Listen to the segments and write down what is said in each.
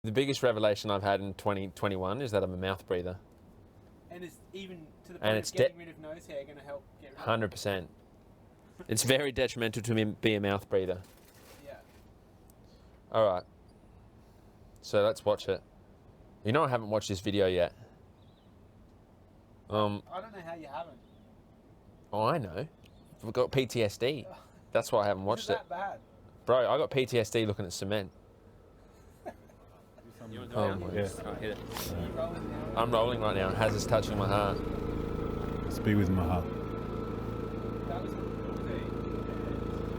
The biggest revelation I've had in 2021 is that I'm a mouth breather. And it's even to the point of getting rid of nose hair going to help get rid of 100%. It's very detrimental to me be a mouth breather. Yeah. All right. So let's watch it. You know I haven't watched this video yet. I don't know how you haven't. Oh, I know. I've got PTSD. That's why I haven't watched it. Is that bad? Bro, I got PTSD looking at cement. Oh my Yeah. hit it. Are you rolling now? I'm rolling right now. Has is touching my heart. Speak with my heart. That was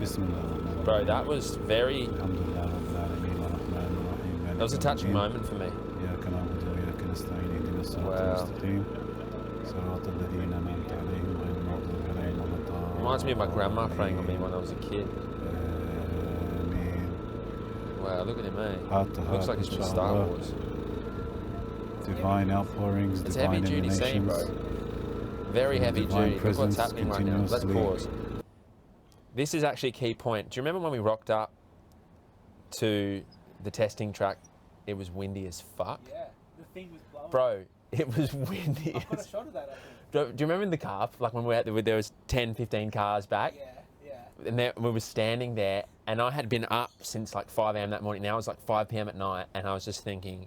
Bismillah. Bro, that was very... Alhamdulillah, Rabbil Alameen, Ar-Rahman, Ar-Rahim, That was a touching moment for me. إياك نعبد وإياك نستعين اهدنا الصراط Wow. المستقيم صراط الذين أنعمت عليهم غير المغضوب عليهم ولا الضالين. Reminds me of my grandma praying on me when I was a kid. آمين. Wow, look at him, eh? Heart to heart, Looks like he's from Star inshallah. Wars. Divine outpourings, It's divine heavy duty scene, emanations. bro. Very heavy Divine duty. Look what's presence happening right now. Let's continuously. pause. This is actually a key point. Do you remember when we rocked up to the testing track? It was windy as fuck. Yeah, the thing was blowing. Bro, it was windy. I've got a shot of that, I think. Do you remember in the car, like when we were out there was 10, 15 cars back? Yeah. And there, we were standing there, and I had been up since like 5 a.m. that morning. Now it was like 5 p.m. at night, and I was just thinking,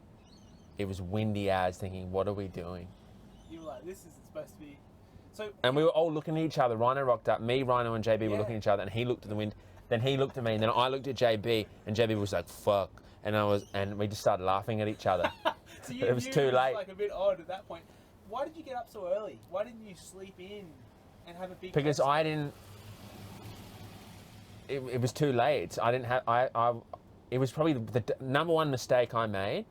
it was windy as, thinking, what are we doing? You were like, this isn't supposed to be... So, And we were all looking at each other. Rhino rocked up. Me, Rhino, and JB were Yeah. looking at each other, and he looked at the wind. Then he looked at me, and then I looked at JB, and JB was like, fuck. And we just started laughing at each other. so you It was knew too it was late. like a bit odd at that point. Why did you get up so early? Why didn't you sleep in and have a big... Because test? I didn't... It was too late. I didn't have... it was probably the number one mistake I made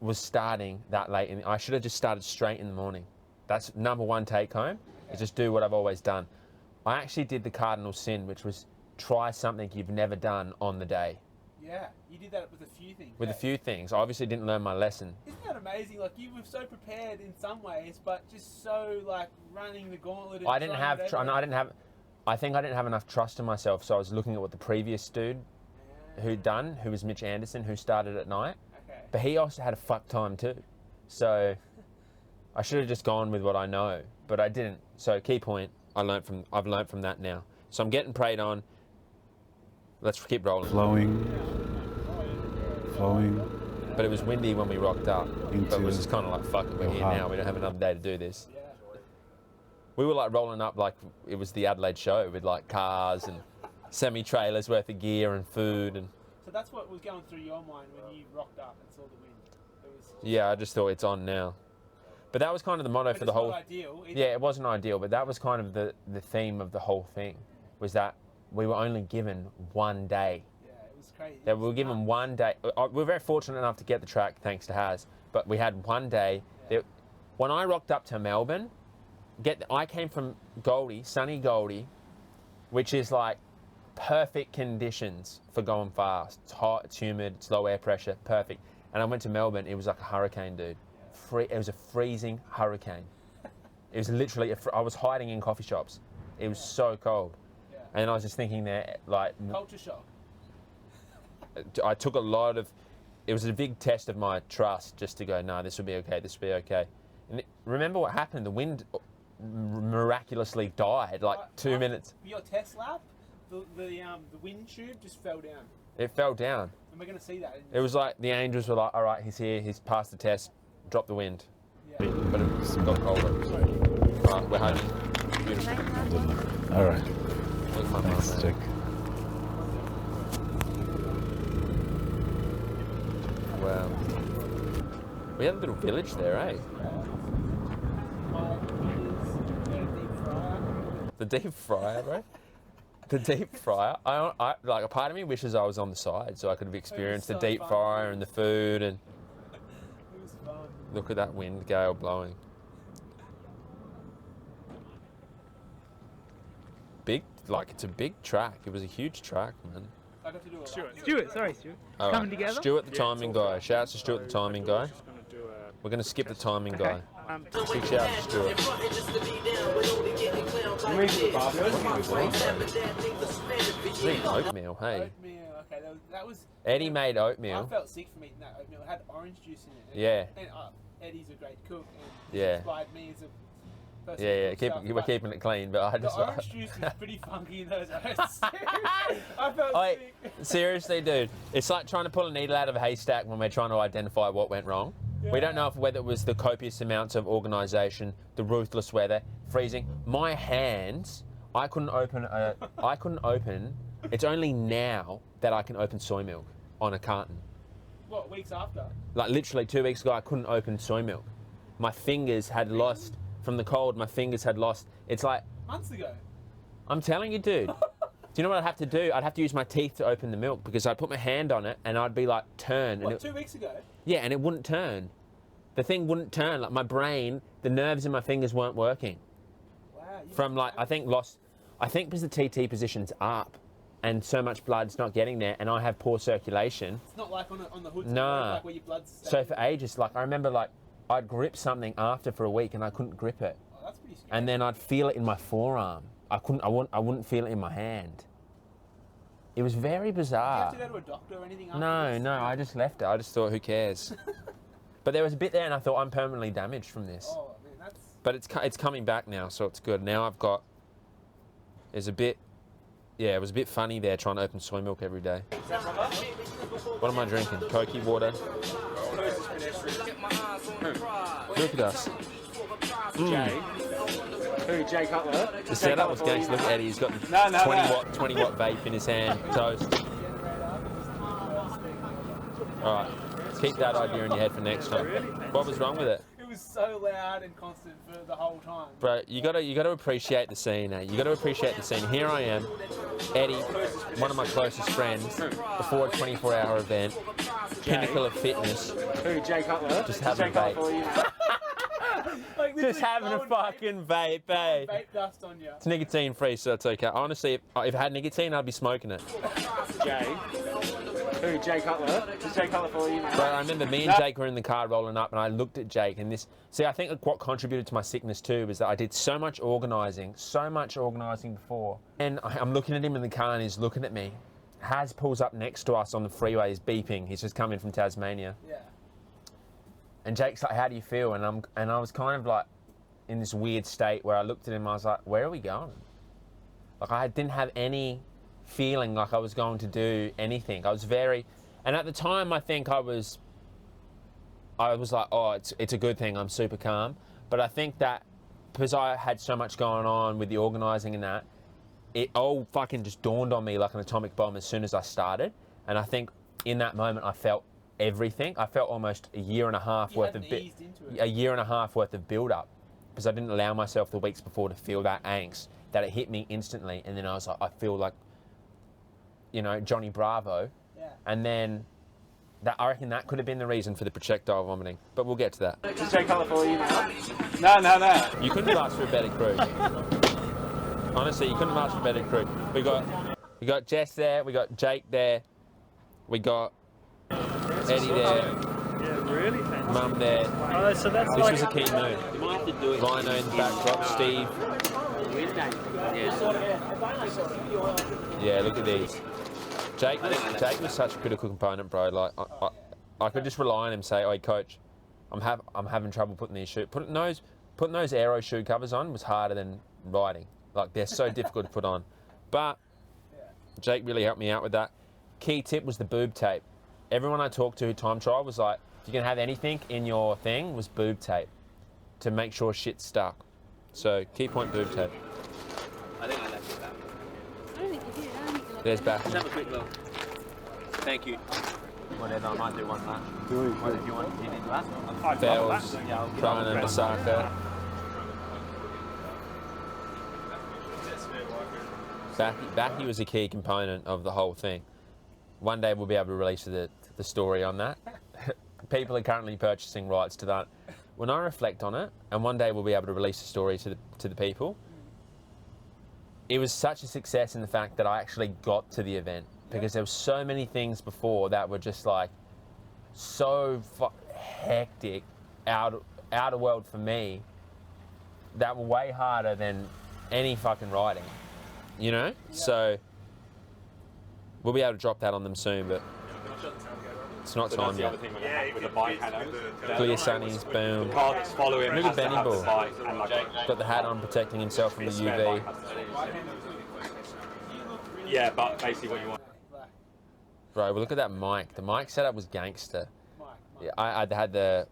was starting that late. I should have just started straight in the morning. That's number one take home, is just do what I've always done. I actually did the cardinal sin, which was try something you've never done on the day. Yeah, you did that with a few things. With a eh? few things. I obviously didn't learn my lesson. Isn't that amazing? Like, you were so prepared in some ways, but just so, like, running the gauntlet. And I didn't trying have... whatever. I think I didn't have enough trust in myself, so I was looking at what the previous dude who was Mitch Anderson, who started at night. Okay. But he also had a fuck time too. So I should have just gone with what I know, but I didn't. So key point, I've learned from that now. So I'm getting preyed on. Let's keep rolling. Flowing. But it was windy when we rocked up. But it was just kind of like, fuck it, we're your here heart. now. We don't have another day to do this. Yeah. We were like rolling up like it was the Adelaide show with like cars and semi-trailers worth of gear and food and... So that's what was going through your mind when you rocked up and saw the wind. It was... Yeah, I just thought it's on now. But that was kind of the motto But for it's the whole... not ideal. Yeah, it wasn't ideal, but that was kind of the theme of the whole thing, was that we were only given one day. Yeah, it was crazy. That we were given one day. We were very fortunate enough to get the track thanks to Haz, but we had one day. Yeah. When I rocked up to Melbourne, I came from Goldie, sunny Goldie, which is like perfect conditions for going fast. It's hot, it's humid, it's low air pressure, perfect. And I went to Melbourne, it was like a hurricane, dude. It was a freezing hurricane. It was literally, I was hiding in coffee shops. It was so cold. Yeah. And I was just thinking there, like, Culture shock. I took a lot of, it was a big test of my trust just to go, no, this will be okay, this will be okay. And remember what happened? The wind miraculously died, like 2 minutes. Your test lap, the wind tube just fell down. It fell down. And we're going to see that. It was like the angels were like, all right, he's here, he's passed the test, drop the wind. Yeah. But it got colder. All right, we're home. Beautiful. Alhamdulillah. All right. Where's my Thanks, mum, Jack. Wow. We had a little village there, eh? The deep fryer, bro. The deep fryer. I like a part of me wishes I was on the side so I could have experienced the so deep fun. fryer and the food and It was fun. look at that wind gale blowing. Big, like it's a big track. It was a huge track, man. I got to do a Stuart, sorry, Stuart. All Coming together? Stuart, the timing guy. Shout out to Stuart, the timing guy. We're gonna skip the timing guy. Big shout out to Stuart. Eating oatmeal, hey. Oatmeal. Okay, there that was. Eddie made I oatmeal. felt sick from eating that oatmeal. It had orange juice in it. And, Yeah. And Eddie's a great cook, and he Yeah. inspired me as a person. Yeah, who cooks stuff, we're but keeping it clean, but I the just. orange juice was pretty funky in those oats. I felt Wait, sick. seriously, dude, it's like trying to pull a needle out of a haystack when we're trying to identify what went wrong. We don't know whether it was the copious amounts of organisation, the ruthless weather, freezing. My hands, I couldn't open. It's only now that I can open soy milk on a carton. What, weeks after? Like literally 2 weeks ago, I couldn't open soy milk. My fingers had lost from the cold. My fingers had lost. It's like Months ago. I'm telling you, dude. Do you know what I'd have to do? I'd have to use my teeth to open the milk because I'd put my hand on it and I'd be like, turn. What, And 2 weeks ago? yeah, and it wouldn't turn. The thing wouldn't turn. Like my brain, the nerves in my fingers weren't working. Wow. From like, I think because the TT position's up and so much blood's not getting there and I have poor circulation. It's not like on the hood. Nah. Like where your blood's So staying. for ages, like I remember like I'd grip something after for a week and I couldn't grip it. Oh, that's pretty scary. And then I'd feel it in my forearm. I wouldn't feel it in my hand. It was very Did you bizarre. have to go to a doctor or anything after No, this? no, I just left it. I just thought, who cares? But there was a bit there, and I thought I'm permanently damaged from this. Oh, man, that's... But it's coming back now, so it's good. Now I've got. There's a bit. Yeah, it was a bit funny there trying to open soy milk every day. What am I drinking? Cokie water. Look at us. Jay. Who, Jay Cutler? The setup was going to look at Eddie. He's got the No. 20 watt vape in his hand. Toast. All right. Keep that idea in your head for next time. What was wrong with it? It was so loud and constant for the whole time. Bro, you gotta appreciate the scene, eh? You gotta appreciate the scene. Here I am, Eddie, one of my closest friends, before a 24-hour event, pinnacle of fitness, Who, Jay Cutler? just having a Jay Cutler vape. for you. Like, Just literally having a blowing fucking vape, eh? vape dust on you. It's nicotine free, so it's okay. Honestly, if it had nicotine, I'd be smoking it. Jay. Who, Jay Cutler? Just Jay Cutler for you. But I remember me and Jake were in the car rolling up, and I looked at Jake, and this. See, I think what contributed to my sickness too was that I did so much organising before, and I'm looking at him in the car, and he's looking at me. Haz pulls up next to us on the freeway. He's beeping. He's just come in from Tasmania, Yeah. and Jake's like, "How do you feel?" And I was kind of like in this weird state where I looked at him. I was like, "Where are we going?" Like I didn't have any feeling like I was going to do anything. I was and at the time I think I was like, oh, it's a good thing. I'm super calm. But I think that because I had so much going on with the organising and that, it all fucking just dawned on me like an atomic bomb as soon as I started. And I think in that moment I felt everything. I felt almost a year and a half worth of eased into it. a year and a half worth of build up because I didn't allow myself the weeks before to feel that angst that it hit me instantly. And then I was like, I feel like, you know, Johnny Bravo. Yeah. And then I reckon that could have been the reason for the projectile vomiting. But we'll get to that. Just Jay Cutler for you. No. You couldn't have asked for a better crew. Honestly, you couldn't have asked for a better crew. We got Jess there, we got Jake there, we got Eddie there, Yeah, really fancy. Mum there. Oh, so that's This like was a key move. You might have to do it. Rhino in the backdrop, Steve. Yeah, look at these. Jake was such a critical component, bro. Like I could just rely on him. Say, "Oi, coach, I'm having trouble putting these putting those aero shoe covers on was harder than riding. Like they're so difficult to put on." But Jake really helped me out with that. Key tip was the boob tape. Everyone I talked to who time trial was like, if you can have anything in your thing, was boob tape to make sure shit stuck. So key point boob tape. I think I left it back. I don't think you did. I don't think you left There's it. back. Let's have a quick look. Thank you. Whatever, I might do one lap. What did you want? Do you need last? Fells, Brian and Masaka. Backy was a key component of the whole thing. One day we'll be able to release the story on that. People are currently purchasing rights to that. When I reflect on it, and one day we'll be able to release the story to the people, it was such a success in the fact that I actually got to the event because there were so many things before that were just like so hectic, out of world for me, that were way harder than any fucking riding, you know? So We'll be able to drop that on them soon, but it's not So time that's the yet. other thing with the bike handle. Clear sunnies, boom. The car that's following Look at has to Benny have the Bull. bike and like Got the hat on, protecting himself from the spare UV. bike has to- Yeah, but basically what you want. Bro, well, look at that mic. The mic setup was gangster. Mike. Yeah, I had the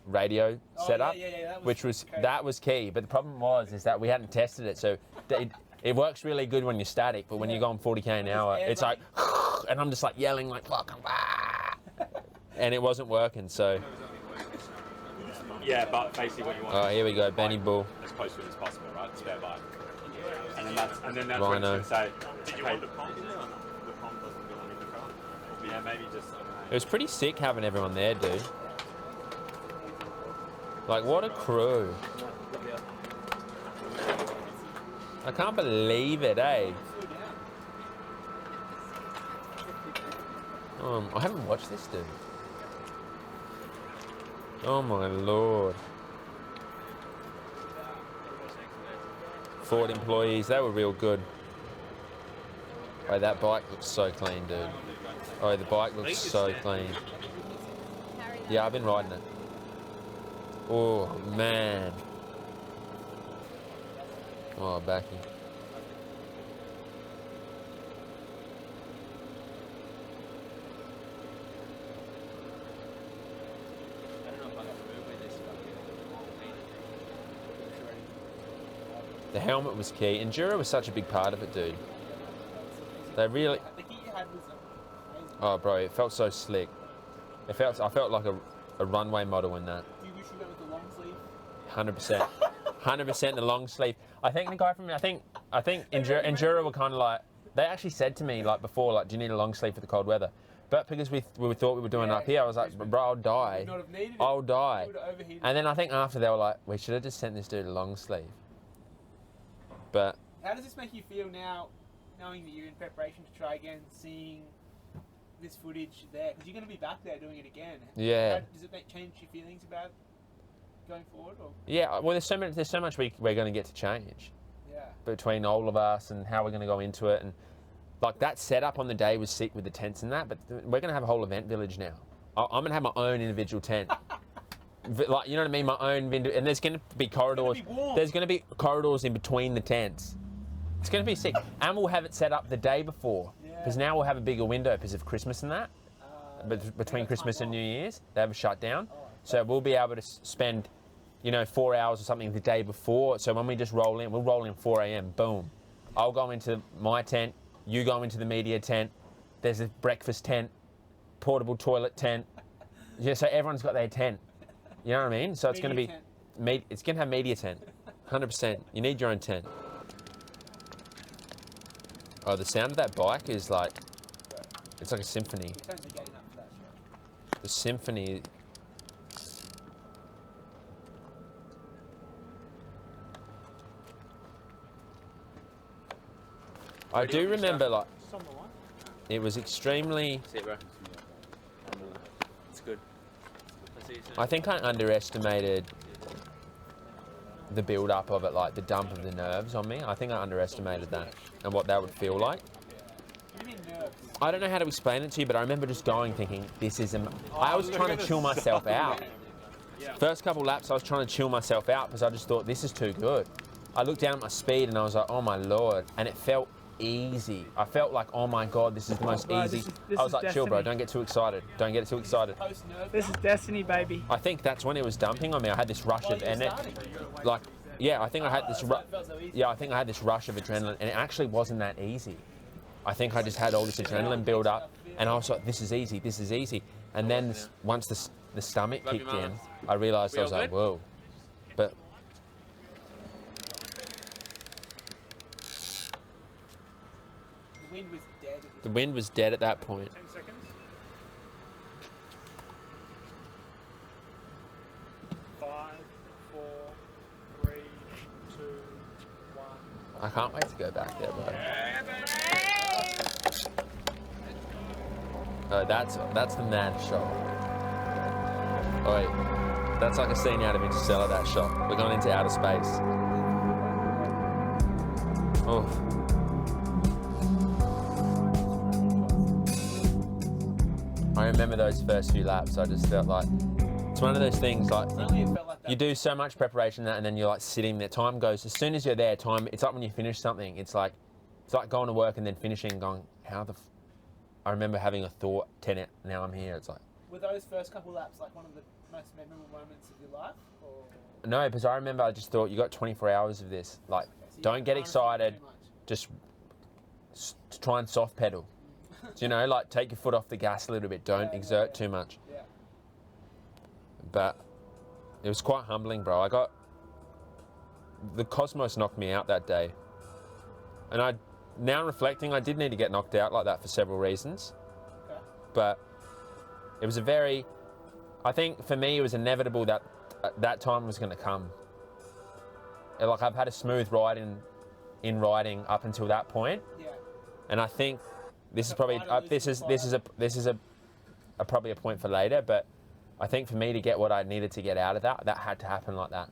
radio set up, That which was crazy. that was key. But the problem is that we hadn't tested it, so it works really good when you're static, but when you're going 40k an hour, it's like, and I'm just like yelling like fucking, and it wasn't working. So, Yeah, but basically what you want. oh, here we go, Benny Bull. As close to it as possible, right? Spare bike. And then that's when Rhino. it's going to say, did you want the pump? The pump doesn't belong in the car. Yeah, maybe just. It was pretty sick having everyone there, dude. Like, what a crew. I can't believe it, eh? I haven't watched this, dude. Oh my lord. Ford employees, they were real good. Oh, that bike looks so clean, dude. Oh, the bike looks so clean. Yeah, I've been riding it. Oh, man. Oh, backy. The helmet was key. Enduro was such a big part of it, dude. They really... The heat you had was amazing. Oh, bro, it felt so slick. I felt like a runway model in that. Do you wish you went with the long sleeve? 100%. 100% the long sleeve. I think the guy from... I think Enduro were kind of like... They actually said to me, like, before, like, do you need a long sleeve for the cold weather? But because we thought we were doing it up here, I was like, bro, I'll die. Would not have needed it. I'll die. It would have overheated. And then I think after they were like, we should have just sent this dude a long sleeve. But How does this make you feel now, knowing that you're in preparation to try again, seeing this footage there? Because you're going to be back there doing it again. Yeah. Does it change your feelings about going forward? Or? yeah, well, there's so much we're going to get to change Yeah. between all of us and how we're going to go into it. And like that setup on the day was sick with the tents and that, but we're going to have a whole event village now. I'm going to have my own individual tent. Like, you know what I mean? My own and there's going to be corridors. It's gonna be warm. There's going to be corridors in between the tents. It's going to be sick. And we'll have it set up the day before. Because now we'll have a bigger window because of Christmas and that. But between Christmas and New Year's, they have a shutdown. So we'll be able to spend, 4 hours or something the day before. So when we just roll in, we'll roll in 4 a.m. Boom. I'll go into my tent. You go into the media tent. There's a breakfast tent, portable toilet tent. Yeah, so everyone's got their tent. You know what I mean? So it's going to be, it's going to have media tent, 100%. You need your own tent. Oh, the sound of that bike is like, it's like a symphony. Turns the gate up for that show. The symphony. I do remember, like, it was extremely. See it, bro. It's good. I think I underestimated the build-up of it, like the dump of the nerves on me. I think I underestimated that and what that would feel like. What do you mean nerves? I don't know how to explain it to you, but I remember just going thinking, this is... I was trying to chill myself out. First couple laps, I was trying to chill myself out because I just thought, this is too good. I looked down at my speed and I was like, oh my Lord. And it felt easy. I felt like, oh my God, this is the most Bro, easy. this I was is like, chill, bro, destiny. don't get too excited. Don't get too excited. Post-nerve? This is destiny, baby. I think that's when it was dumping on me. I had this rush of energy. Like, yeah, I think I had this. I think I had this rush of adrenaline, and it actually wasn't that easy. I think I just had all this adrenaline build up, and I was like, "This is easy, this is easy." And then once the stomach kicked in, I realised I was like, "Whoa!" But The wind was dead. the wind was dead at that point. 10 seconds. 5, 4, 3, 2, 1. I can't wait to go back there, bro. Oh, that's the mad shot. Oh, wait, that's like a scene out of Interstellar. That shot. We're going into outer space. Oh. I remember those first few laps. I just felt like it's one of those things like Suddenly it felt like that. you do so much preparation and then you're like sitting there. Time goes as soon as you're there. Time. It's like when you finish something. It's like going to work and then finishing and going, how the. I remember having a thought. Now I'm here. It's like Were those first couple laps like one of the most memorable moments of your life? Or no, because I remember I just thought you got 24 hours of this. Like so you don't get can't excited. too much. Just try and soft pedal. Do you know, like take your foot off the gas a little bit. Don't Yeah, exert yeah. too much. Yeah. But it was quite humbling, bro. The Cosmos knocked me out that day. And now reflecting, I did need to get knocked out like that for several reasons. Okay. But it was I think for me, it was inevitable that that time was going to come. Like I've had a smooth ride in riding up until that point. Yeah. And I think this is The probably fight or this losing is a probably a point for later. But I think for me to get what I needed to get out of that had to happen like that.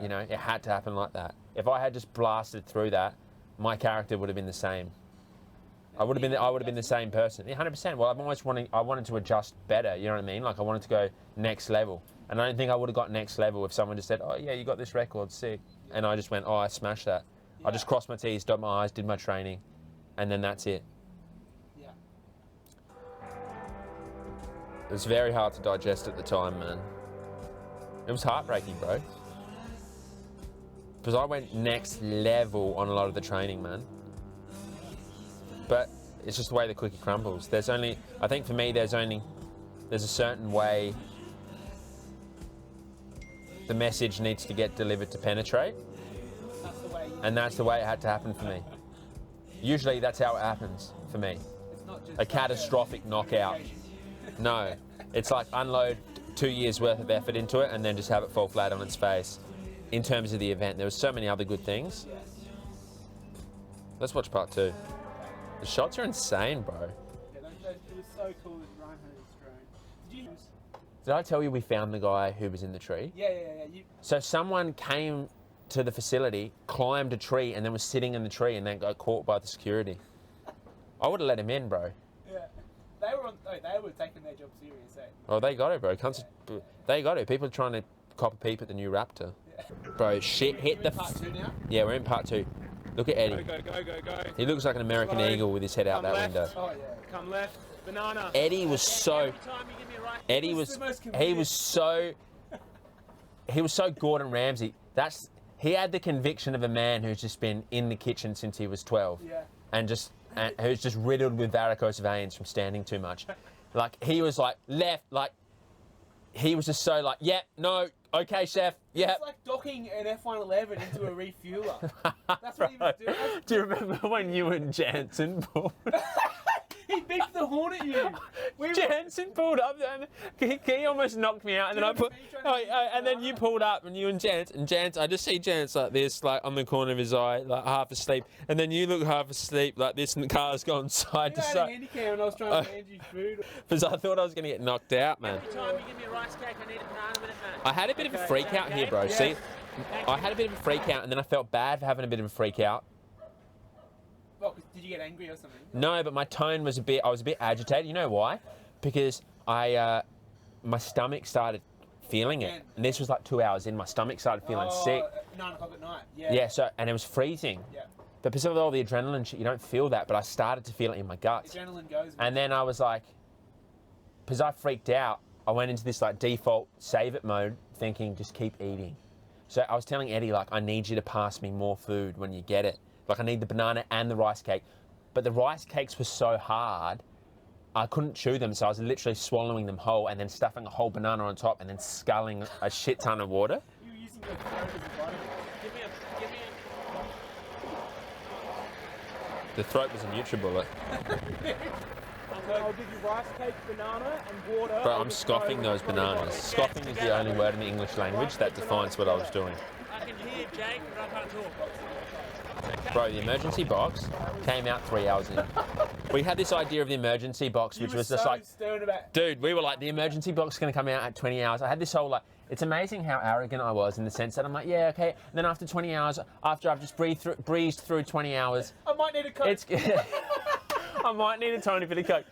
You know, it had to happen like that. If I had just blasted through that, my character would have been the same. I would have been the same person. Yeah, 100%. Well, I wanted to adjust better. You know what I mean? Like I wanted to go next level. And I don't think I would have got next level if someone just said, "Oh yeah, you got this record, sick," and I just went, "Oh, I smashed that." I just crossed my T's, dotted my I's, did my training, and then that's it. Yeah. It was very hard to digest at the time, man. It was heartbreaking, bro. Because I went next level on a lot of the training, man. But it's just the way the cookie crumbles. I think for me, there's a certain way the message needs to get delivered to penetrate. That's the way. And that's the way it had to happen for me. Usually that's how it happens for me. It's not just A catastrophic knockout. No, it's like unload 2 years worth of effort into it and then just have it fall flat on its face. In terms of the event, there were so many other good things. Yes. Let's watch part 2. The shots are insane, bro. Yeah, it was so cool that Ryan had his drone. Did you? Did I tell you we found the guy who was in the tree? Yeah. So someone came to the facility, climbed a tree, and then was sitting in the tree and then got caught by the security. I would have let him in, bro. Yeah. They were taking their job serious, eh? Oh, they got it, bro. They got it. People are trying to cop a peep at the new Raptor. Yeah. Bro, shit hit We're the... in part 2 now? Yeah, we're in part 2. Look at Eddie. Go. He looks like an American Slow. eagle with his head out Come that left. window. Oh, yeah. Come left. Banana. Eddie was so... Every time you give me a right. Eddie was was... the most He committed. was so... He was so Gordon Ramsay. He had the conviction of a man who's just been in the kitchen since he was 12. Yeah. And who's just riddled with varicose veins from standing too much. Like, he was like, left, like... He was just so like, yep, no, okay, chef, yep. It's like docking an F-111 into a refueler. That's what he was doing. Do you remember when you and Jansen pulled? He beeped the horn at you. Jansen pulled up and he almost knocked me out, and then I put, and then you pulled up, and you and Jans, I just see Jans like this, like on the corner of his eye, like half asleep, and then you look half asleep like this, and the car's gone side to You had a side. handy cam and I was trying to hand you food. Because I thought I was going to get knocked out, man. Every time you give me a rice cake, I need a banana with it, man. I had a bit of a freak out here, bro. Yeah. See, I had a bit of a freak out, and then I felt bad for having a bit of a freak out. Well, did you get angry or something? No, but my tone was I was a bit agitated. You know why? Because my stomach started feeling it. And this was like 2 hours in, my stomach started feeling sick. 9 o'clock at night. Yeah. Yeah, so, and it was freezing. Yeah. But because of all the adrenaline shit, you don't feel that, but I started to feel it in my guts. Adrenaline goes. And then I was like, because I freaked out, I went into this like default save it mode, thinking just keep eating. So I was telling Eddie, like, I need you to pass me more food when you get it. Like, I need the banana and the rice cake. But the rice cakes were so hard, I couldn't chew them, so I was literally swallowing them whole and then stuffing a whole banana on top and then sculling a shit ton of water. You were using your throat as a button. Give me a. The throat was a NutriBullet. I'll give you rice cake, banana, and water. Bro, I'm scoffing those bananas. Scoffing is the only word in the English language that defines what I was doing. I can hear Jake, but I can't talk. Bro, the emergency box came out 3 hours in. We had this idea of the emergency box, which You were was just so like, stern about. dude, we were like, the emergency box is going to come out at 20 hours. I had this whole like, it's amazing how arrogant I was in the sense that I'm like, yeah, okay. And then after 20 hours, after I've just breezed through 20 hours, I might need a coke. it's, I might need a tiny bit of coke.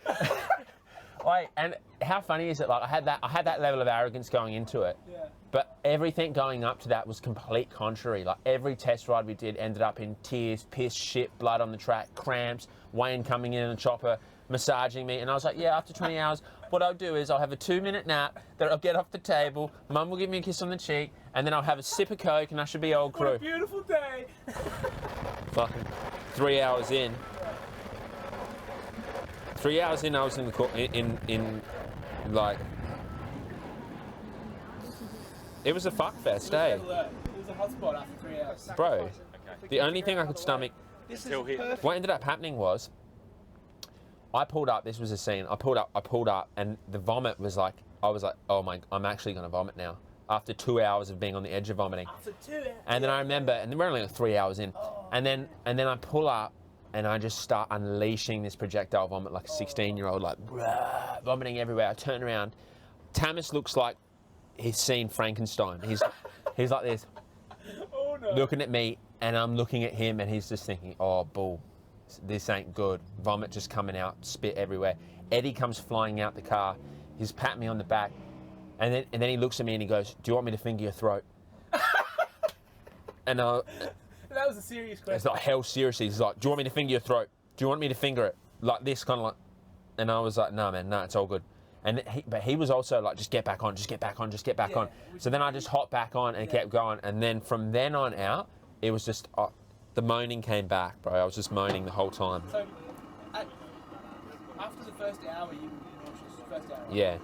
Wait, and how funny is it? Like I had that level of arrogance going into it, Yeah. but everything going up to that was complete contrary. Like every test ride we did ended up in tears, piss, shit, blood on the track, cramps. Wayne coming in a chopper, massaging me, and I was like, yeah, after 20 hours, what I'll do is I'll have a 2-minute nap, then I'll get off the table, Mum will give me a kiss on the cheek, and then I'll have a sip of Coke, and I should be old What a crew. beautiful day. Fucking 3 hours in. 3 hours in, I was in the like, it was a fuckfest, eh? It was a hot spot after 3 hours. Bro, the only thing I could stomach, Still here. what ended up happening was, I pulled up, this was a scene, I pulled up, and the vomit was like, I was like, oh my, I'm actually gonna vomit now. After 2 hours of being on the edge of vomiting. After 2 hours. And then I remember, and we're only like 3 hours in, and then I pull up, and I just start unleashing this projectile vomit like a 16-year-old, like, "Bruh," vomiting everywhere. I turn around, Tamas looks like he's seen Frankenstein. He's like this, Oh no. looking at me, and I'm looking at him, and he's just thinking, oh, bull, this ain't good. Vomit just coming out, spit everywhere. Eddie comes flying out the car. He's patting me on the back, and then he looks at me and he goes, do you want me to finger your throat? And That was a serious it's question. like, hell, seriously. He's like, do you want me to finger your throat? Do you want me to finger it? Like this, kind of like. And I was like, no, man, no, it's all good. But he was also like, just get back on, just get back on, just get back Yeah, on. So then I just hopped back on and kept going. And then from then on out, it was just, the moaning came back, bro. I was just moaning the whole time. So, after the first hour, you were nauseous. First hour. Yeah.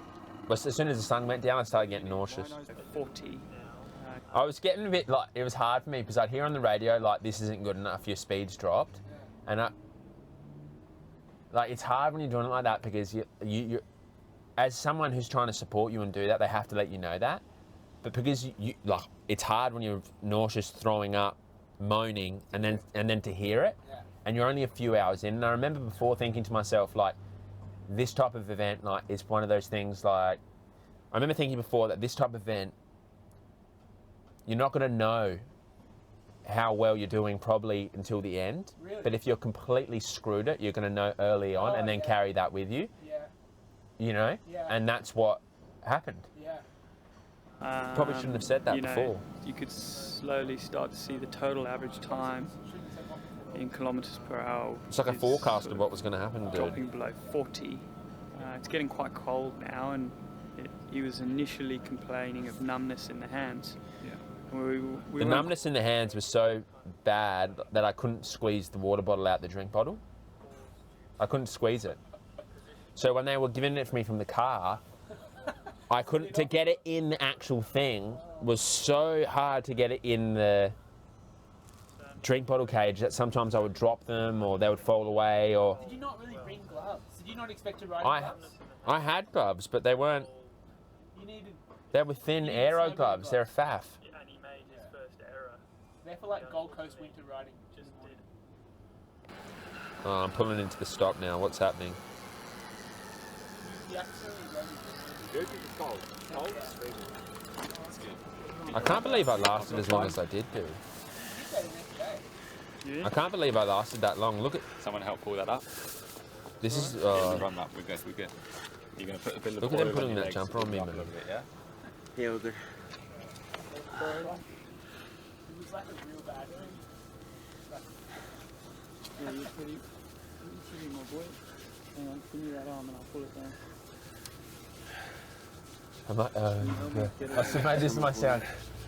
But as soon as the sun went down, I started getting nauseous. 40. I was getting a bit like, it was hard for me because I'd hear on the radio, like, this isn't good enough, your speed's dropped. And like, it's hard when you're doing it like that because you as someone who's trying to support you and do that, they have to let you know that. But because like, it's hard when you're nauseous, throwing up, moaning, and then to hear it, Yeah. and you're only a few hours in. And I remember before thinking to myself, like, this type of event, like, is one of those things, like, I remember thinking before that this type of event, you're not going to know how well you're doing probably until the end. Really? But if you're completely screwed it, you're going to know early on and then carry that with you, Yeah. you know? Yeah. And that's what happened. Yeah. Probably shouldn't have said that you know, before. You could slowly start to see the total average time in kilometres per hour. It's like a is forecast sort of what was going to happen, dude. dropping below 40. It's getting quite cold now, and he was initially complaining of numbness in the hands. Yeah. We The went- numbness in the hands was so bad that I couldn't squeeze the water bottle out the drink bottle. I couldn't squeeze it. So when they were giving it for me from the car, I couldn't, to get it in the actual thing was so hard to get it in the drink bottle cage that sometimes I would drop them or they would fall away, or Did you not really bring gloves? Did you not expect to ride in gloves? I had gloves, but they weren't, You needed. they were thin You need aero snowboard gloves, they're a faff. And he made his first error. They're for like Gold Coast winter riding. Just did. Oh, I'm pulling into the stop now, what's happening? You accidentally rode it. Good, it's cold. Cold? I can't believe I lasted as long as I did, dude. You did that the next day. I can't believe I lasted that long. Look at Someone help pull that up. this is. Yeah, we run that. We're good. We're good. You're gonna put a bit of Look at oil them on putting your that legs jumper to on me, buff a man. little bit, yeah? Yeah, we're good. It was like a real bad thing. Yeah, you pretty my boy. Hang on, give me that arm and I'll pull it down. I'm like, I still made this my sound.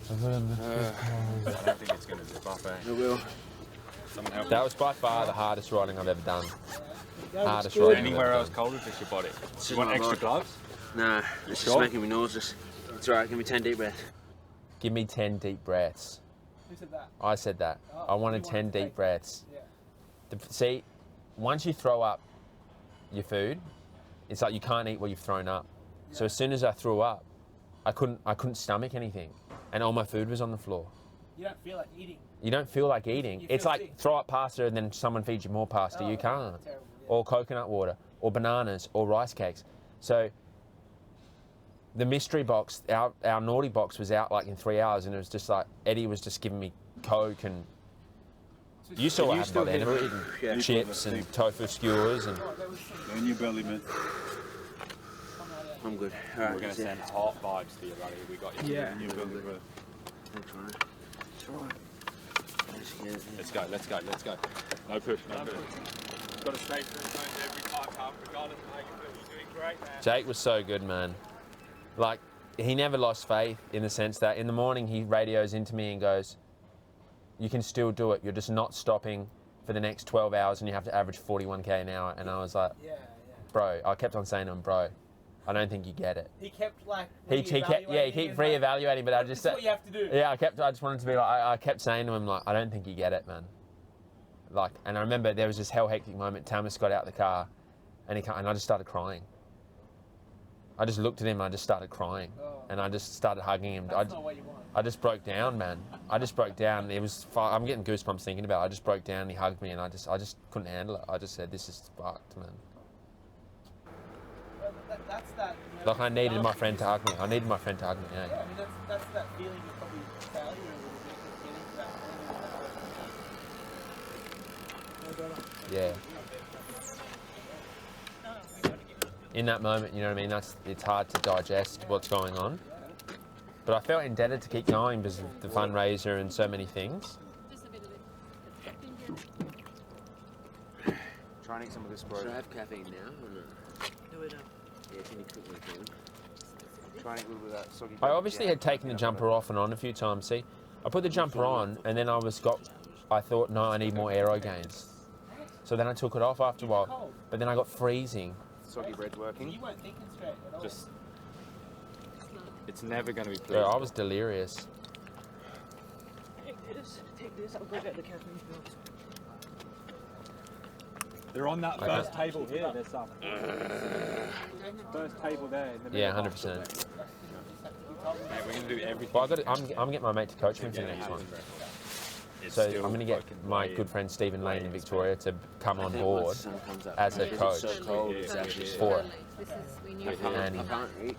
I don't think it's gonna zip up, eh? It will. Someone help. That was by far the hardest riding I've ever done. Hardest Is riding. anywhere I've else ever colder if your body? It's You want not extra right. gloves? Nah, it's sure? just making me nauseous. It's alright, give me 10 deep breaths. done. Give me 10 deep breaths. Who said that? I said that. Oh, I wanted you 10 wanted to deep take- breaths. Yeah. See, once you throw up your food, it's like you can't eat what you've thrown up. So as soon as I threw up, I couldn't stomach anything, and all my food was on the floor. You don't feel like eating. You don't feel like eating. You It's feel like sick. throw up pasta and then someone feeds you more pasta. You can't. Terrible. Yeah. Or coconut water, or bananas, or rice cakes. So the mystery box, our naughty box was out like in 3 hours, and it was just like Eddie was just giving me Coke, and you saw what happened by then. We were eating Yeah. chips and tofu skewers, and In your belly, man. I'm good. All right. We're going to send hot vibes to you, buddy. We got you. Yeah. You build it, bro. Thanks, Ryan. It's all right. Let's go, let's go, let's go. No push, no push. Got to stay through every time half regardless of how you feel. You're doing great, man. Jake was so good, man. Like, he never lost faith in the sense that in the morning he radios into me and goes, you can still do it. You're just not stopping for the next 12 hours and you have to average 41k an hour. And I was like, Yeah, bro, I kept on saying to him, bro, I don't think you get it. He kept like. He kept re-evaluating, but I just That's what you have to do. yeah, I just wanted to be like, I kept saying to him, like, I don't think you get it, man. Like, and I remember there was this hell hectic moment. Thomas got out of the car, and I just started crying. I just looked at him and I just started crying, and I just started hugging him. That's not what you want. I just broke down, man. I just broke down. It was. I'm getting goosebumps thinking about it. I just broke down. And he hugged me, and I just couldn't handle it. I just said, this is fucked, man. Well, that's that. You know, Like, I needed my friend to hug me. I needed my friend to hug me. Yeah, Yeah. I mean that's that feeling of probably failure a little bit, of getting to that point. Yeah. In that moment, you know what I mean? It's hard to digest what's going on. But I felt indebted to keep going because of the fundraiser and so many things. Just a bit of it. Try and eat some of this, bro. Should I have caffeine now or not? Do it up. Yeah, can you quickly do? Try and eat a little bit of that soggy I bread. obviously had taken the jumper off and on a few times. See, I put the jumper on and then I thought, no, I need more aero gains. So then I took it off after a while. But then I got freezing. Soggy bread's working. You weren't thinking straight at all. Just, it's never going to be Bro, pleasant. I was delirious. Take this, I'll go get the caffeine pills. They're on that Okay. first table here. There's some. First table there. In the Yeah, middle. 100%. Mate, we're going to do everything. Well, I'm getting my mate to coach me for the next one. So I'm going to get my good friend Stephen Lane in Victoria to come on board as a coach Cold, it's actually for it. This is, we knew And I can't eat.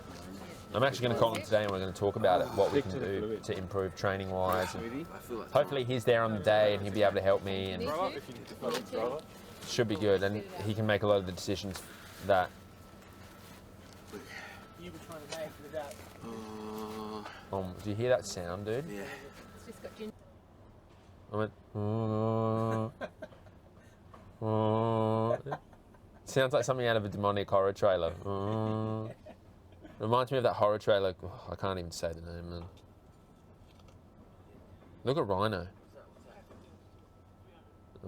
I'm actually going to call him today and we're going to talk about it, what we can do to improve training wise. And I feel like hopefully he's there on the day and he'll be able to help me and Grow up if you need to focus, grow up. should be good. And he can make a lot of the decisions that You were trying to make without. do you hear that sound, dude? yeah. it's just got ginger. I went, sounds like something out of a demonic horror trailer. Reminds me of that horror trailer. I can't even say the name, man. Look at Rhino.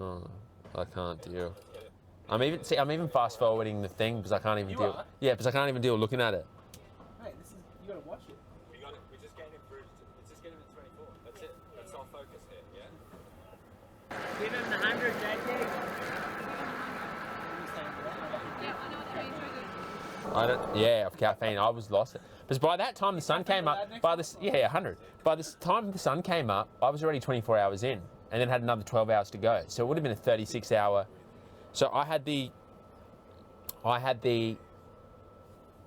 Oh, I can't deal. I'm even fast forwarding the thing because I can't even You deal. are? Yeah, because I can't even deal looking at it. Hey, you gotta watch it. We're just getting improved. Let's just get him at 24. That's it. That's our focus here, yeah? Give him the 100, JJ. I don't. Yeah, of caffeine. I was lost. Because by that time the sun came up. 100. By the time the sun came up, I was already 24 hours in, and then had another 12 hours to go. So it would have been a 36-hour. So I had the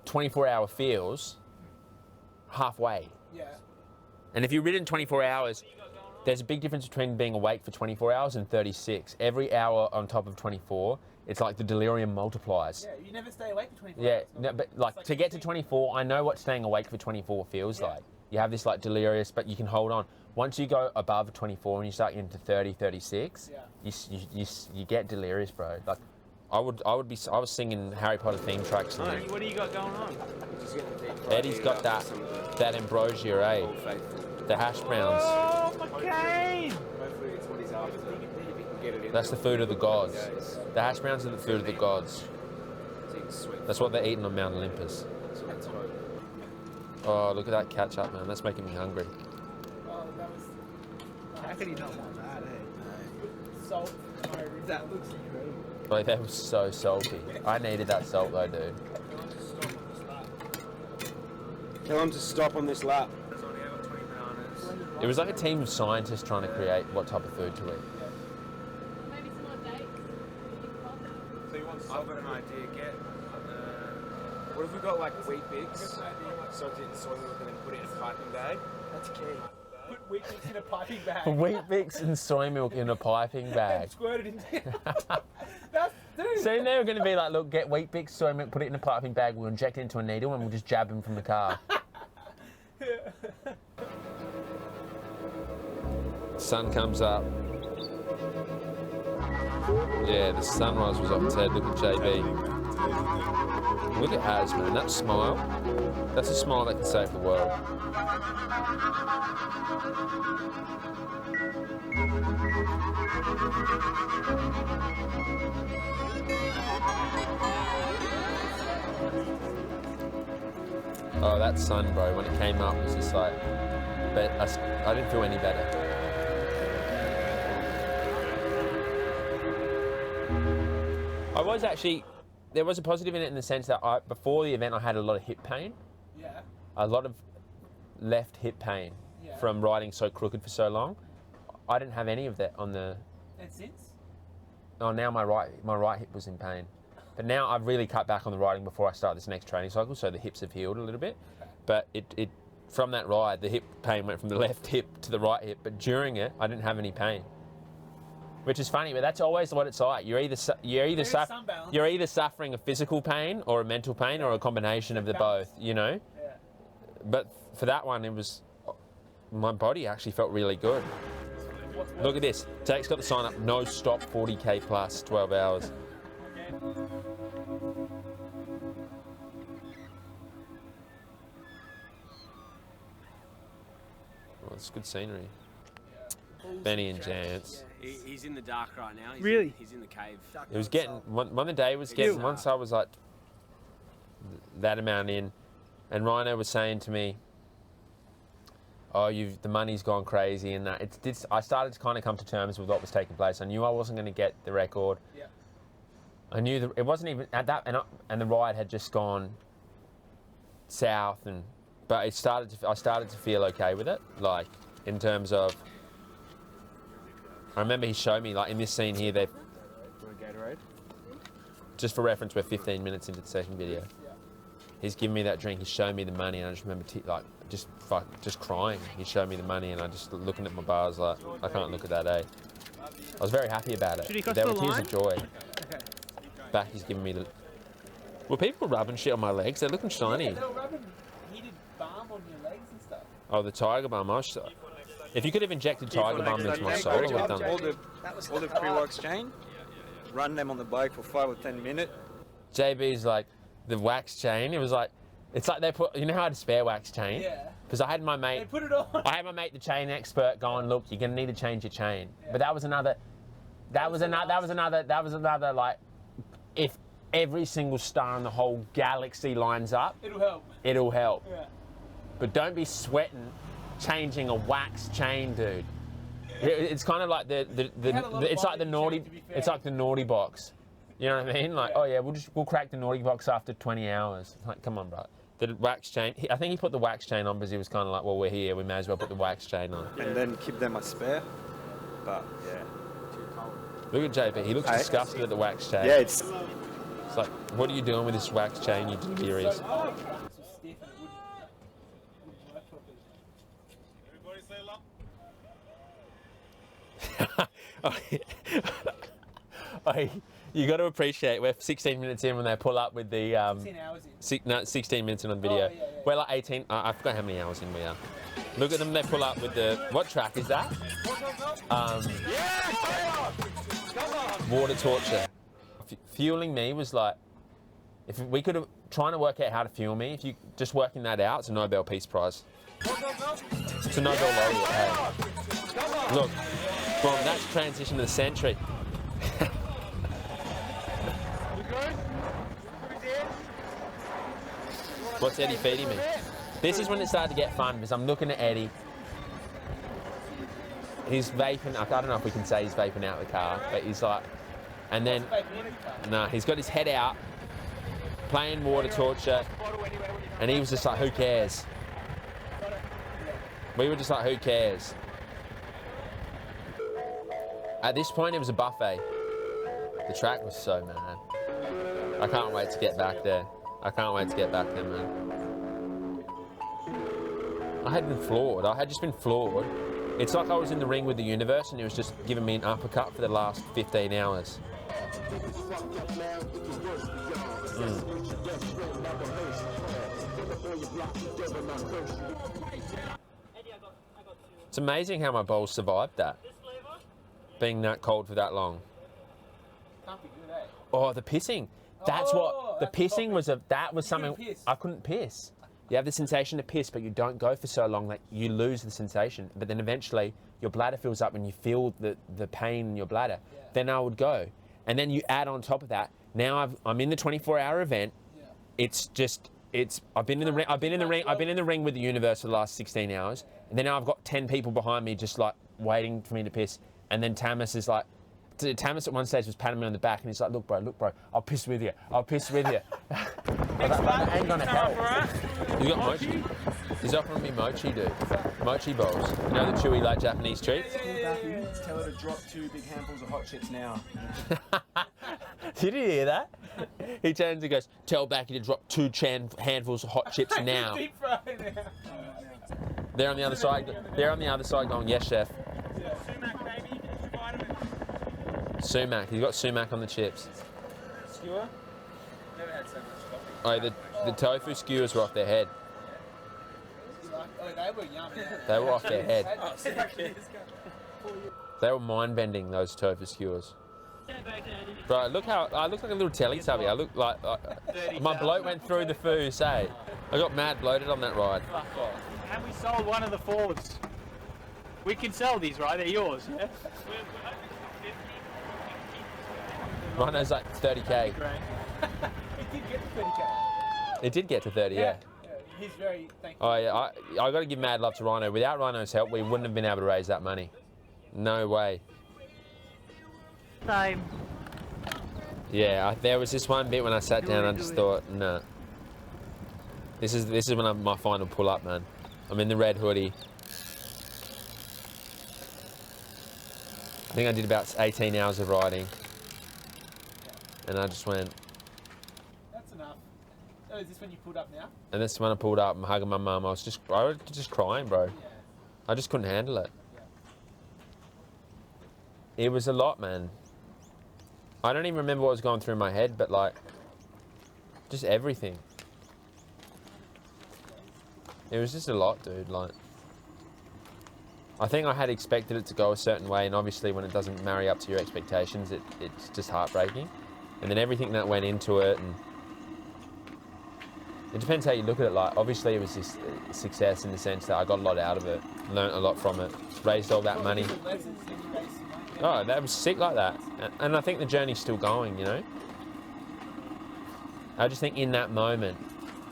24-hour feels halfway. Yeah. And if you read it in 24 hours, there's a big difference between being awake for 24 hours and 36. Every hour on top of 24, it's like the delirium multiplies. Yeah, you never stay awake for 24 Yeah, hours. no, but like to get to 24, I know what staying awake for 24 feels like. You have this like delirious, but you can hold on. Once you go above 24 and you start into 30, 36, you get delirious, bro. Like I was singing Harry Potter theme tracks. And What do you got going on? Eddie's got that ambrosia, eh? The hash browns. Oh, McCain! Hopefully it's what he's after. If he can get it in. That's the food of the gods. The hash browns are the food of the gods. That's what they're eating on Mount Olympus. So let's hope. Oh, look at that catch up, man. That's making me hungry. Oh, that was. How could he not want that, eh? Salt. That looks incredible. Like, that was so salty. I needed that salt though, dude. Tell him to stop on this lap. It was like a team of scientists trying to create what type of food to eat. Maybe some more dates. I've got an idea. What if we got like wheat bix, soaked it in soy milk, and then put it in a piping bag? That's key. Put wheat mix in a piping bag. Wheat Bix and soy milk in a piping bag. And squirt it into. That's Dude. Soon they were going to be like, look, get wheat bix, soy milk, put it in a piping bag, we'll inject it into a needle, and we'll just jab him from the car. Sun comes up. Yeah, the sunrise was off its head. Look at JB. Look at Az, man. That smile. That's a smile that can save the world. Oh, that sun, bro, when it came up, was just like, but I didn't feel any better. I was actually, there was a positive in it in the sense that before the event I had a lot of hip pain. Yeah. A lot of left hip pain Yeah. from riding so crooked for so long. I didn't have any of that on the, And since? oh, now my right hip was in pain. But now I've really cut back on the riding before I start this next training cycle, so the hips have healed a little bit. But it from that ride, the hip pain went from the left hip to the right hip, but during it, I didn't have any pain. Which is funny, but that's always what it's like. You're either suffering a physical pain or a mental pain or a combination of the both, you know? Yeah. But for that one, it was, my body actually felt really good. Look at this. Jake's got the sign up, no stop 40K plus 12 hours. Oh, it's good scenery. Benny and Jance. He's in the dark right now. Really? He's in the cave. It was getting, one the day was getting, once I was like that amount in, and Rhino was saying to me, oh, the money's gone crazy and that. I started to kind of come to terms with what was taking place. I knew I wasn't going to get the record. Yeah. I knew it wasn't even at that, and the ride had just gone south, but I started to feel okay with it, like in terms of. I remember he showed me, like in this scene here, just for reference, we're 15 minutes into the second video. He's giving me that drink, he's showing me the money, and I just remember just crying. He showed me the money, and I just looking at my bars like, I can't look at that, eh? I was very happy about it. Should he cross There the were tears line? of joy. Okay. Back, he's giving me the. Were people rubbing shit on my legs? They're looking shiny. Yeah, they were rubbing heated balm on your legs and stuff. Oh, the Tiger Balm. If you could have injected Tiger Balm into my soul, I would have done All that. the pre-wax chain, run them on the bike for 5 or 10 minutes. JB's like, the wax chain, it was like, it's like they put, you know how I had a spare wax chain? Yeah. Because I had my They mate, put it on. I had my mate, the chain expert, going, look, you're going to need to change your chain. Yeah. But that was another, like, if every single star in the whole galaxy lines up, It'll help. it'll help. Yeah. But don't be sweating changing a wax chain, dude. It's kind of like it's like the naughty, it's like the naughty box. You know what I mean? Like, oh yeah, we'll crack the naughty box after 20 hours. It's like, come on, bro. The wax chain. I think he put the wax chain on because he was kind of like, well, we're here, we may as well put the wax chain on. And then keep them as spare. But yeah. Look at JB. He looks Hey. disgusted at the wax chain. Yeah, it's It's like, what are you doing with this wax chain, you delirious? This was stiff and it wouldn't work properly. You got to appreciate we're 16 minutes in when they pull up with the 10 hours in. 16 minutes in on video. Oh, yeah. We're like 18. I forgot how many hours in we are. Look at them. They pull up with the what track is that? Water torture. Fueling me was like, if we could have trying to work out how to fuel me. If you just working that out, it's a Nobel Peace Prize. It's a Nobel laureate. Hey. Look, boom. That's transition of the century. What's Eddie feeding me? This is when it started to get fun because I'm looking at Eddie. He's vaping. I don't know if we can say he's vaping out the car, but he's like, and then, he's got his head out, playing water torture, and he was just like, who cares? We were just like, who cares? At this point, it was a buffet. The track was so mad. I can't wait to get back there. I can't wait to get back there, man. I had been floored. I had just been floored. It's like I was in the ring with the universe and it was just giving me an uppercut for the last 15 hours. It's amazing how my bowls survived that. Being that cold for that long. Can't be good, eh? Oh, the pissing. That's what the that's pissing the was. That was You something couldn't piss. I couldn't piss. You have the sensation to piss, but you don't go for so long that you lose the sensation. But then eventually your bladder fills up and you feel the pain in your bladder. Yeah. Then I would go, and then you add on top of that. Now I'm in the 24-hour event. Yeah. I've been in the ring. I've been in the ring with the universe for the last 16 hours, and then now I've got 10 people behind me just like waiting for me to piss. And then Tamas is like, Tamas at one stage was patting me on the back, and he's like, look, bro, I'll piss with you. I'll piss with you. That ain't gonna help. You got mochi? He's offering me mochi, dude. Mochi bowls. You know the chewy, like Japanese treats? Tell her to drop 2 big handfuls of hot chips now. Did you hear that? He turns and goes, tell Becky to drop 2 handfuls of hot chips now. Deep fry now. They're on the other side. They're on the other side going, yes, chef. Sumac, baby. You can just vitamin. Sumac. He's got sumac on the chips. Skewer? Never had so much coffee. Oh, the tofu skewers were off their head. You like? Oh, they were yum. They were off their head. Oh, seriously? They were mind-bending, those tofu skewers. Bro, look how I look like a little Teletubby. I look like my bloat went through the food. Say, I got mad bloated on that ride. And we sold one of the Fords. We can sell these, right? They're yours, yeah? Rhino's like 30k. It did get to 30k. It did get to 30, yeah. He's very thankful. Oh yeah, I got to give mad love to Rhino. Without Rhino's help, we wouldn't have been able to raise that money. No way. Same. Yeah, there was this one bit when I sat down, I just thought, nah. This is when my final pull up, man. I'm in the red hoodie. I think I did about 18 hours of riding, and I just went. That's enough. Oh, is this when you pulled up now? And this is when I pulled up, I'm hugging my mum. I was just crying, bro. Yeah. I just couldn't handle it. Yeah. It was a lot, man. I don't even remember what was going through my head, but like, just everything. It was just a lot, dude. Like, I think I had expected it to go a certain way, and obviously when it doesn't marry up to your expectations, it's just heartbreaking. And then everything that went into it, and it depends how you look at it. Like, obviously it was just a success in the sense that I got a lot out of it, learnt a lot from it, raised all that money. Oh, that was sick like that. And I think the journey's still going, you know? I just think in that moment,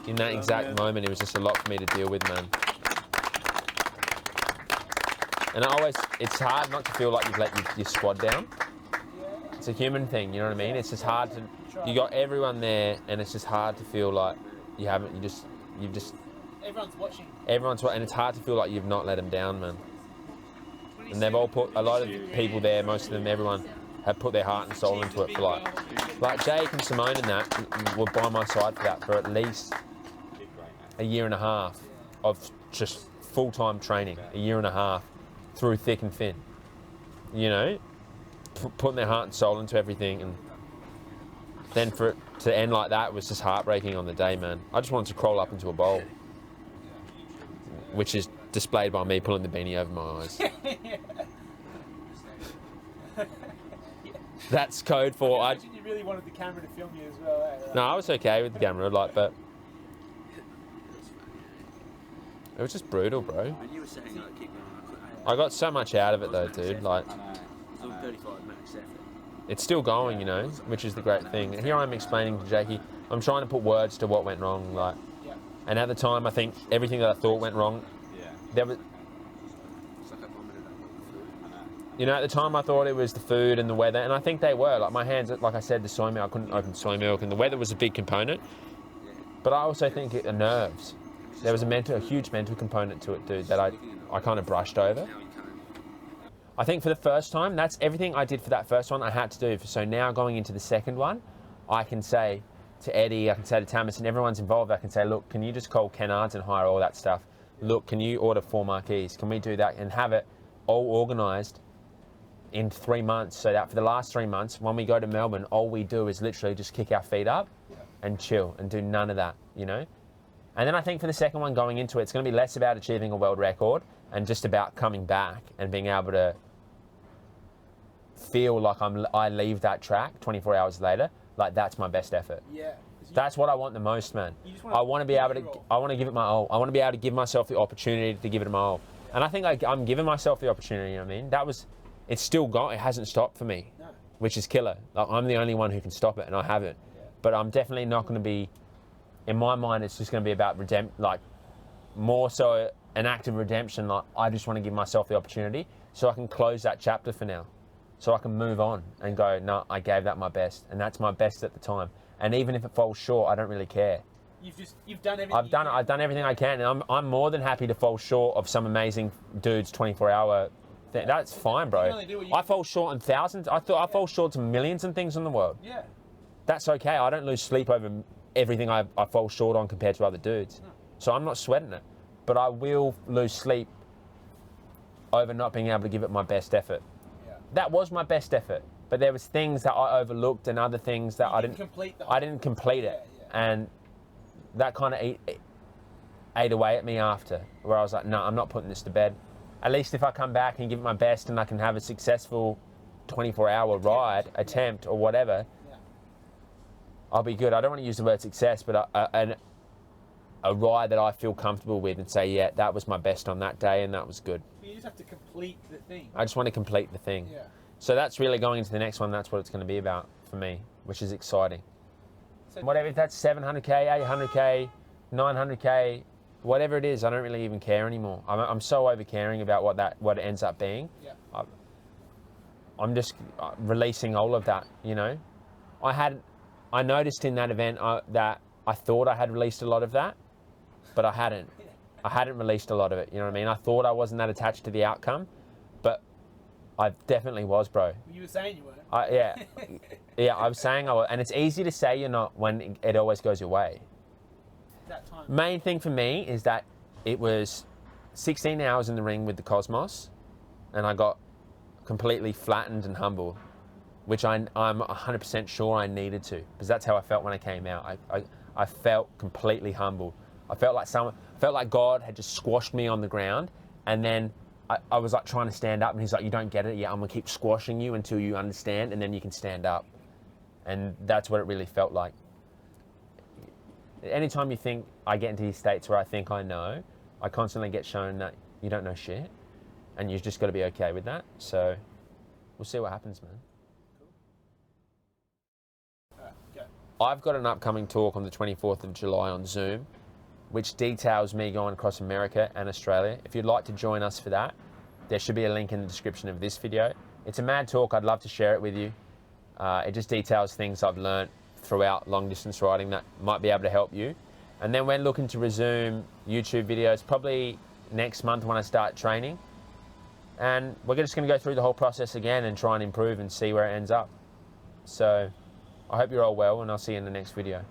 in that exact moment, it was just a lot for me to deal with, man. And it's hard not to feel like you've let your squad down. It's a human thing, you know what I mean? It's just hard to, you got everyone there, and it's just hard to feel like you've just. Everyone's watching. And it's hard to feel like you've not let them down, man. And they've all put, a lot of people there, most of them, everyone, have put their heart and soul into it for like Jake and Simone and that were by my side for that for at least a year and a half of just full-time training, a year and a half through thick and thin, you know, putting their heart and soul into everything. And then for it to end like that was just heartbreaking on the day, man. I just wanted to crawl up into a bowl, which is displayed by me pulling the beanie over my eyes. That's code for. I imagine you really wanted the camera to film you as well. Eh? No, I was okay with the camera, like, but it was just brutal, bro. I got so much out of it though, dude. Like, it's still going, you know, which is the great thing. And here I'm explaining to Jakey. I'm trying to put words to what went wrong, like. And at the time, I think everything that I thought went wrong. There was, you know, at the time I thought it was the food and the weather, and I think they were. Like my hands, like I said, the soy milk, I couldn't open soy milk, and the weather was a big component. But I also think the nerves. There was a huge mental component to it, dude, that I kind of brushed over. I think for the first time, that's everything I did for that first one I had to do. So now going into the second one, I can say to Eddie, I can say to Tamas, and everyone's involved, I can say, look, can you just call Kennards and hire all that stuff? Look, can you order 4 marquees? Can we do that and have it all organised in 3 months, so that for the last 3 months, when we go to Melbourne, all we do is literally just kick our feet up and chill and do none of that, you know? And then I think for the second one going into it, it's going to be less about achieving a world record and just about coming back and being able to feel like I leave that track 24 hours later, like that's my best effort. Yeah. That's what I want the most, man. I want to be able to, I want to give it my all. I want to be able to give myself the opportunity to give it my all. And I think I'm giving myself the opportunity, you know what I mean? It's still gone, it hasn't stopped for me, which is killer. Like, I'm the only one who can stop it, and I haven't. But I'm definitely not going to be, in my mind, it's just going to be about like more so an act of redemption. Like, I just want to give myself the opportunity so I can close that chapter for now. So I can move on and go, no, I gave that my best, and that's my best at the time. And even if it falls short, I don't really care. You've done everything. I've done everything I can, and I'm more than happy to fall short of some amazing dude's 24-hour thing. That's fine, bro. I fall short on thousands. I fall short to millions and things in the world. Yeah. That's okay. I don't lose sleep over everything I fall short on compared to other dudes. No. So I'm not sweating it. But I will lose sleep over not being able to give it my best effort. Yeah. That was my best effort. But there was things that I overlooked and other things that I didn't complete it. And that kind of ate away at me after, where I was like, no, I'm not putting this to bed. At least if I come back and give it my best and I can have a successful 24-hour ride, attempt or whatever, I'll be good. I don't want to use the word success, but a ride that I feel comfortable with and say, yeah, that was my best on that day and that was good. You just have to complete the thing. I just want to complete the thing. Yeah. So that's really going into the next one. That's what it's going to be about for me, which is exciting. So whatever, if that's 700K, 800K, 900K, whatever it is, I don't really even care anymore. I'm so over caring about what it ends up being. Yeah. I'm just releasing all of that, you know. I noticed in that event that I thought I had released a lot of that, but I hadn't. I hadn't released a lot of it, you know what I mean? I thought I wasn't that attached to the outcome, but I definitely was, bro. You were saying you weren't. Yeah, I was saying I was, and it's easy to say you're not when it always goes your way. That time. Main thing for me is that it was 16 hours in the ring with the Cosmos, and I got completely flattened and humbled, which I'm 100% sure I needed to, because that's how I felt when I came out. I felt completely humbled. I felt like God had just squashed me on the ground, and then I was like trying to stand up, and he's like, you don't get it yet, I'm gonna keep squashing you until you understand, and then you can stand up. And that's what it really felt like. Anytime you think I get into these states where I think I know, I constantly get shown that you don't know shit, and you've just got to be okay with that. So we'll see what happens, man. I've got an upcoming talk on the 24th of July on Zoom, which details me going across America and Australia. If you'd like to join us for that, there should be a link in the description of this video. It's a mad talk. I'd love to share it with you. It just details things I've learnt throughout long distance riding that might be able to help you. And then we're looking to resume YouTube videos probably next month when I start training. And we're just going to go through the whole process again and try and improve and see where it ends up. So I hope you're all well, and I'll see you in the next video.